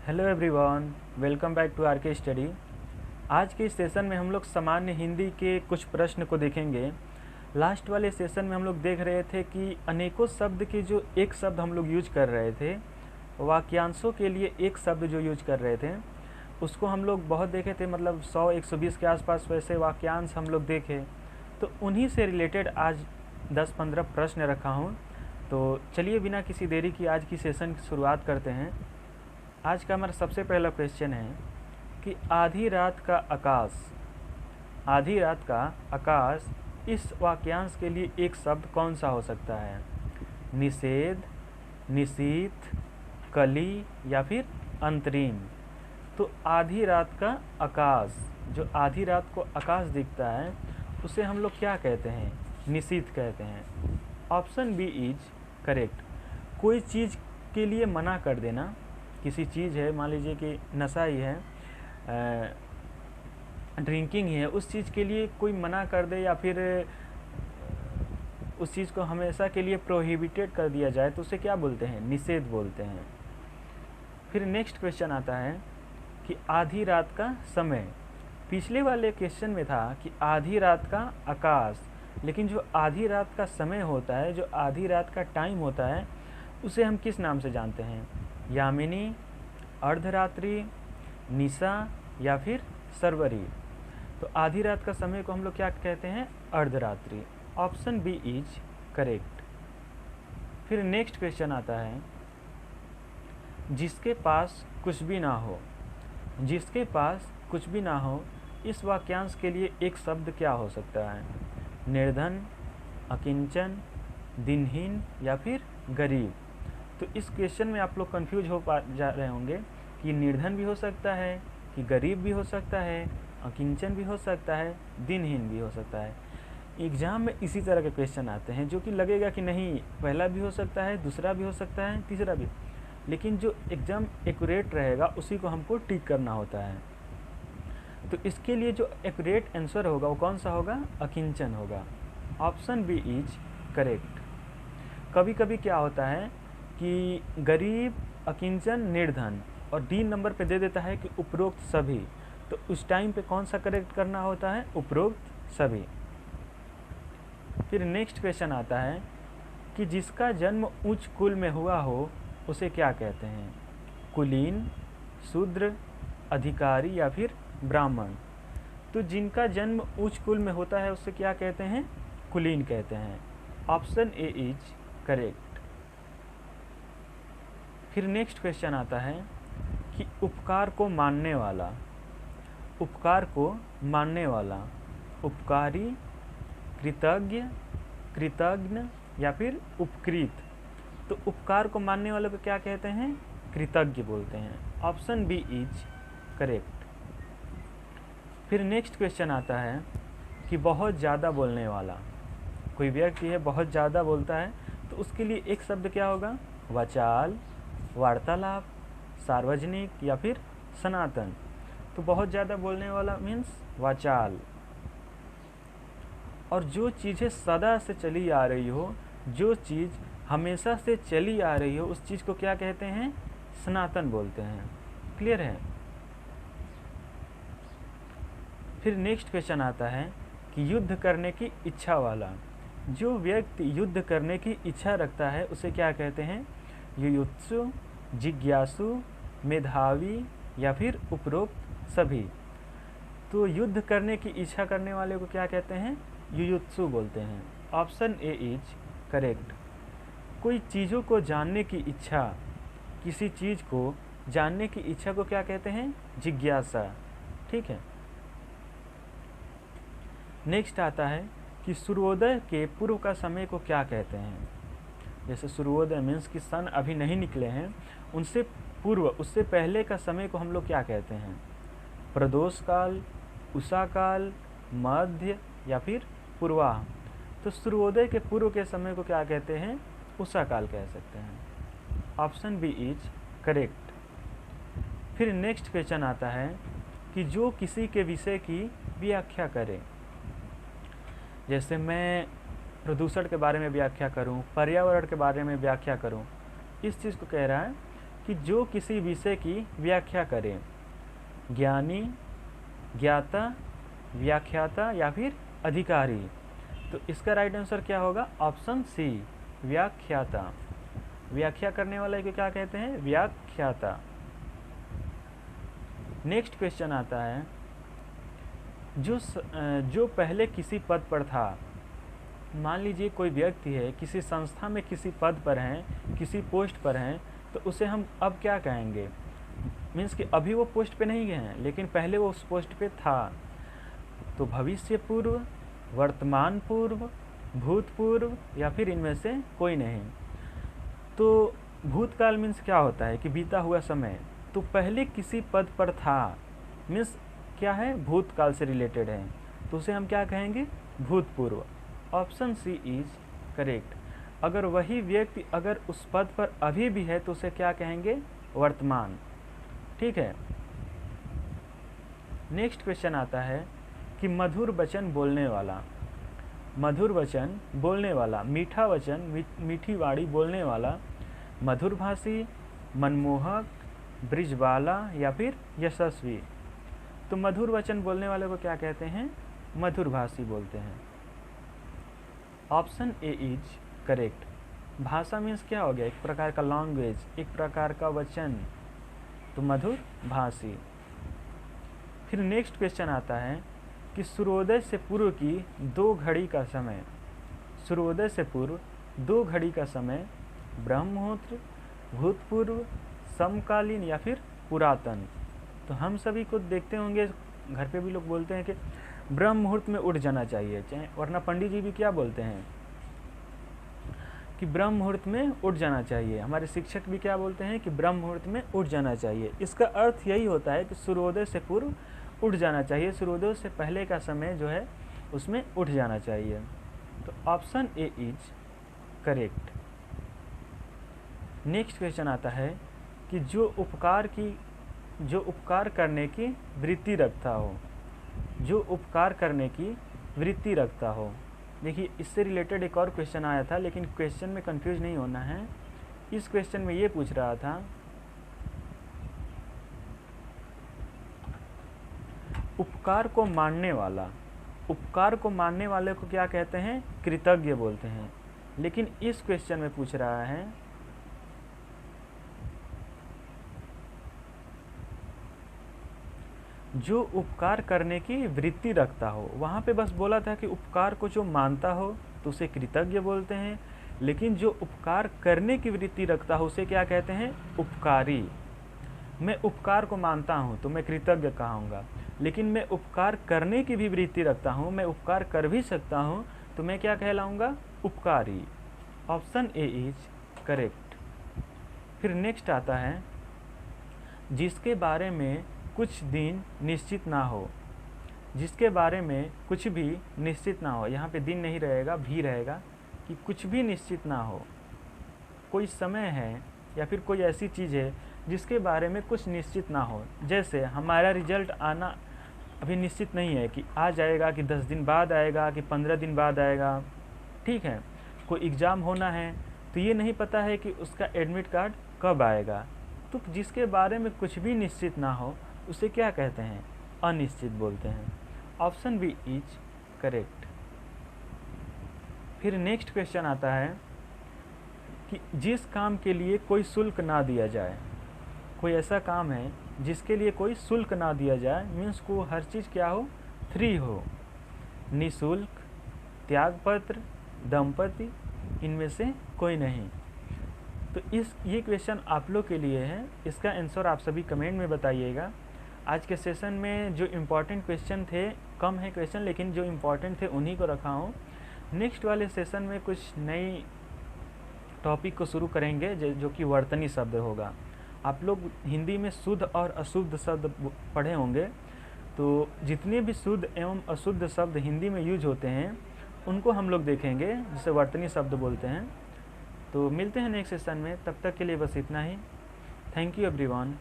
Hello everyone, welcome back to R K study. आज के इस सेशन में हम लोग सामान्य हिंदी के कुछ प्रश्न को देखेंगे। लास्ट वाले सेशन में हम लोग देख रहे थे कि अनेकों शब्द के जो एक शब्द हम लोग यूज कर रहे थे, वाक्यांशों के लिए एक शब्द जो यूज कर रहे थे उसको हम लोग बहुत देखे थे, मतलब 100-120 के आसपास वैसे वाक्यांश हम लोग देखे। तो उन्हीं से रिलेटेड आज 10-15 प्रश्न रखा हूँ। तो चलिए बिना किसी देरी की आज की सेशन की शुरुआत करते हैं। आज का हमारा सबसे पहला क्वेश्चन है कि आधी रात का आकाश इस वाक्यांश के लिए एक शब्द कौन सा हो सकता है? निषेध, निशीथ, कली या फिर अंतरिम। तो आधी रात का आकाश, जो आधी रात को आकाश दिखता है उसे हम लोग क्या कहते हैं? निशीथ कहते हैं। Option B is correct. कोई चीज़ के लिए मना कर देना, किसी चीज़ है, मान लीजिए कि नशा ही है, ड्रिंकिंग ही है, उस चीज़ के लिए कोई मना कर दे या फिर उस चीज़ को हमेशा के लिए प्रोहिबिटेड कर दिया जाए तो उसे क्या बोलते हैं? निषेध बोलते हैं। फिर नेक्स्ट क्वेश्चन आता है कि आधी रात का समय। पिछले वाले क्वेश्चन में था कि आधी रात का आकाश, लेकिन जो आधी रात का समय होता है, जो आधी रात का टाइम होता है, उसे हम किस नाम से जानते हैं? यामिनी, अर्धरात्रि, निशा या फिर सरवरी। तो आधी रात का समय को हम लोग क्या कहते हैं? अर्धरात्रि। Option B is correct. फिर नेक्स्ट क्वेश्चन आता है, जिसके पास कुछ भी ना हो। जिसके पास कुछ भी ना हो, इस वाक्यांश के लिए एक शब्द क्या हो सकता है? निर्धन, अकिंचन, दिनहीन या फिर गरीब। तो इस क्वेश्चन में आप लोग कंफ्यूज जा रहे होंगे कि निर्धन भी हो सकता है, कि गरीब भी हो सकता है, अकिंचन भी हो सकता है, दिनहीन भी हो सकता है। एग्ज़ाम में इसी तरह के क्वेश्चन आते हैं जो कि लगेगा कि नहीं, पहला भी हो सकता है, दूसरा भी हो सकता है, तीसरा भी, लेकिन जो एकदम एक्यूरेट रहेगा उसी को हमको टिक करना होता है। तो इसके लिए जो एक्यूरेट आंसर होगा वो कौन सा होगा? अकिंचन होगा। Option B is correct. कभी कभी क्या होता है कि गरीब, अकिंचन, निर्धन और डी नंबर पे दे देता है कि उपरोक्त सभी, तो उस टाइम पे कौन सा करेक्ट करना होता है? उपरोक्त सभी। फिर नेक्स्ट क्वेश्चन आता है कि जिसका जन्म उच्च कुल में हुआ हो उसे क्या कहते हैं? कुलीन, शूद्र, अधिकारी या फिर ब्राह्मण। तो जिनका जन्म उच्च कुल में होता है उसे क्या कहते हैं? कुलीन कहते हैं। Option A is correct. फिर नेक्स्ट क्वेश्चन आता है कि उपकार को मानने वाला। उपकार को मानने वाला, उपकारी, कृतज्ञ, कृतज्ञ या फिर उपकृत। तो उपकार को मानने वालों को क्या कहते हैं? कृतज्ञ बोलते हैं। Option B is correct. फिर नेक्स्ट क्वेश्चन आता है कि बहुत ज़्यादा बोलने वाला। कोई व्यक्ति है, बहुत ज़्यादा बोलता है, तो उसके लिए एक शब्द क्या होगा? वाचाल, वार्तालाप, सार्वजनिक या फिर सनातन। तो बहुत ज़्यादा बोलने वाला मीन्स वाचाल। और जो चीज़ें सदा से चली आ रही हो, जो चीज़ हमेशा से चली आ रही हो, उस चीज़ को क्या कहते हैं? सनातन बोलते हैं। क्लियर है? फिर नेक्स्ट क्वेश्चन आता है कि युद्ध करने की इच्छा वाला। जो व्यक्ति युद्ध करने की इच्छा रखता है उसे क्या कहते हैं? युयुत्सु, जिज्ञासु, मेधावी या फिर उपरोक्त सभी। तो युद्ध करने की इच्छा करने वाले को क्या कहते हैं? युयुत्सु बोलते हैं। Option A is correct. कोई चीज़ों को जानने की इच्छा, किसी चीज़ को जानने की इच्छा को क्या कहते हैं? जिज्ञासा। ठीक है। नेक्स्ट आता है कि सूर्योदय के पूर्व का समय को क्या कहते हैं? जैसे सूर्योदय मीन्स कि सन अभी नहीं निकले हैं, उनसे पूर्व, उससे पहले का समय को हम लोग क्या कहते हैं? प्रदोष काल, उषा काल, मध्य या फिर पूर्वाह। तो सूर्योदय के पूर्व के समय को क्या कहते हैं? उषा काल कह सकते हैं। Option B is correct. फिर नेक्स्ट क्वेश्चन आता है कि जो किसी के विषय की व्याख्या करे। जैसे मैं प्रदूषण के बारे में व्याख्या करूं, पर्यावरण के बारे में व्याख्या करूं, इस चीज़ को कह रहा है कि जो किसी विषय की व्याख्या करे। ज्ञानी, ज्ञाता, व्याख्याता या फिर अधिकारी। तो इसका राइट आंसर क्या होगा? ऑप्शन सी, व्याख्याता। व्याख्या करने वाले को क्या कहते हैं? व्याख्याता। नेक्स्ट क्वेश्चन आता है, जो पहले किसी पद पर था। मान लीजिए कोई व्यक्ति है, किसी संस्था में किसी पद पर हैं, किसी पोस्ट पर हैं, तो उसे हम अब क्या कहेंगे? मीन्स कि अभी वो पोस्ट पे नहीं गए हैं, लेकिन पहले वो उस पोस्ट पे था। तो भविष्य पूर्व, वर्तमान पूर्व, भूतपूर्व या फिर इनमें से कोई नहीं। तो भूतकाल मीन्स क्या होता है कि बीता हुआ समय। तो पहले किसी पद पर था मीन्स क्या है? भूतकाल से रिलेटेड है, तो उसे हम क्या कहेंगे? भूतपूर्व। Option C is correct. अगर वही व्यक्ति अगर उस पद पर अभी भी है तो उसे क्या कहेंगे? वर्तमान। ठीक है। नेक्स्ट क्वेश्चन आता है कि मधुर वचन बोलने वाला। मधुर वचन बोलने वाला, मीठा वचन, मीठी वाणी बोलने वाला, मधुरभाषी, मनमोहक, ब्रिजवाला या फिर यशस्वी। तो मधुर वचन बोलने वाले को क्या कहते हैं? मधुरभाषी बोलते हैं। Option A is correct. भाषा मीन्स क्या हो गया? एक प्रकार का लैंग्वेज, एक प्रकार का वचन, तो मधुर भाषी। फिर नेक्स्ट क्वेश्चन आता है कि सूर्योदय से पूर्व की 2 घड़ी का समय। सूर्योदय से पूर्व 2 घड़ी का समय ब्रह्म मुहूर्त, भूतपूर्व, समकालीन या फिर पुरातन। तो हम सभी को देखते होंगे, घर पे भी लोग बोलते हैं कि ब्रह्म मुहूर्त में उठ जाना चाहिए, चाहे वरना पंडित जी भी क्या बोलते हैं कि ब्रह्म मुहूर्त में उठ जाना चाहिए। हमारे शिक्षक भी क्या बोलते हैं कि ब्रह्म मुहूर्त में उठ जाना चाहिए। इसका अर्थ यही होता है कि सूर्योदय से पूर्व उठ जाना चाहिए, सूर्योदय से पहले का समय जो है उसमें उठ जाना चाहिए। तो option A is correct. Next question आता है कि जो उपकार करने की वृत्ति रखता हो। जो उपकार करने की वृत्ति रखता हो। देखिए, इससे रिलेटेड एक और क्वेश्चन आया था, लेकिन क्वेश्चन में कंफ्यूज नहीं होना है। इस क्वेश्चन में ये पूछ रहा था, उपकार को मानने वाला। उपकार को मानने वाले को क्या कहते हैं? कृतज्ञ बोलते हैं। लेकिन इस क्वेश्चन में पूछ रहा है जो उपकार करने की वृत्ति रखता हो। वहाँ पे बस बोला था कि उपकार को जो मानता हो तो उसे कृतज्ञ बोलते हैं, लेकिन जो उपकार करने की वृत्ति रखता हो उसे क्या कहते हैं? उपकारी। मैं उपकार को मानता हूँ तो मैं कृतज्ञ कहूँगा, लेकिन मैं उपकार करने की भी वृत्ति रखता हूँ, मैं उपकार कर भी सकता हूँ, तो मैं क्या कहलाऊँगा? उपकारी। Option A is correct. फिर नेक्स्ट आता है, जिसके बारे में कुछ दिन निश्चित ना हो। जिसके बारे में कुछ भी निश्चित ना हो, यहाँ पे दिन नहीं रहेगा, भी रहेगा, कि कुछ भी निश्चित ना हो। कोई समय है या फिर कोई ऐसी चीज़ है जिसके बारे में कुछ निश्चित ना हो। जैसे हमारा रिजल्ट आना अभी निश्चित नहीं है कि आ जाएगा, कि 10 दिन बाद आएगा, कि 15 दिन बाद आएगा। ठीक है। कोई एग्ज़ाम होना है तो ये नहीं पता है कि उसका एडमिट कार्ड कब आएगा। तो जिसके बारे में कुछ भी निश्चित ना हो उसे क्या कहते हैं? अनिश्चित बोलते हैं। Option B is correct. फिर नेक्स्ट क्वेश्चन आता है कि जिस काम के लिए कोई शुल्क ना दिया जाए। कोई ऐसा काम है जिसके लिए कोई शुल्क ना दिया जाए, मीन्स को हर चीज़ क्या हो? फ्री हो। निःशुल्क, त्यागपत्र, दंपति, इनमें से कोई नहीं। तो ये क्वेश्चन आप लोग के लिए है। इसका आंसर आप सभी कमेंट में बताइएगा। आज के सेशन में जो इम्पोर्टेंट क्वेश्चन थे, कम है क्वेश्चन, लेकिन जो इम्पोर्टेंट थे उन्हीं को रखा हूँ। नेक्स्ट वाले सेशन में कुछ नई टॉपिक को शुरू करेंगे जो कि वर्तनी शब्द होगा। आप लोग हिंदी में शुद्ध और अशुद्ध शब्द पढ़े होंगे, तो जितने भी शुद्ध एवं अशुद्ध शब्द हिंदी में यूज होते हैं उनको हम लोग देखेंगे, जिसे वर्तनी शब्द बोलते हैं। तो मिलते हैं नेक्स्ट सेशन में, तब तक के लिए बस इतना ही। Thank you everyone.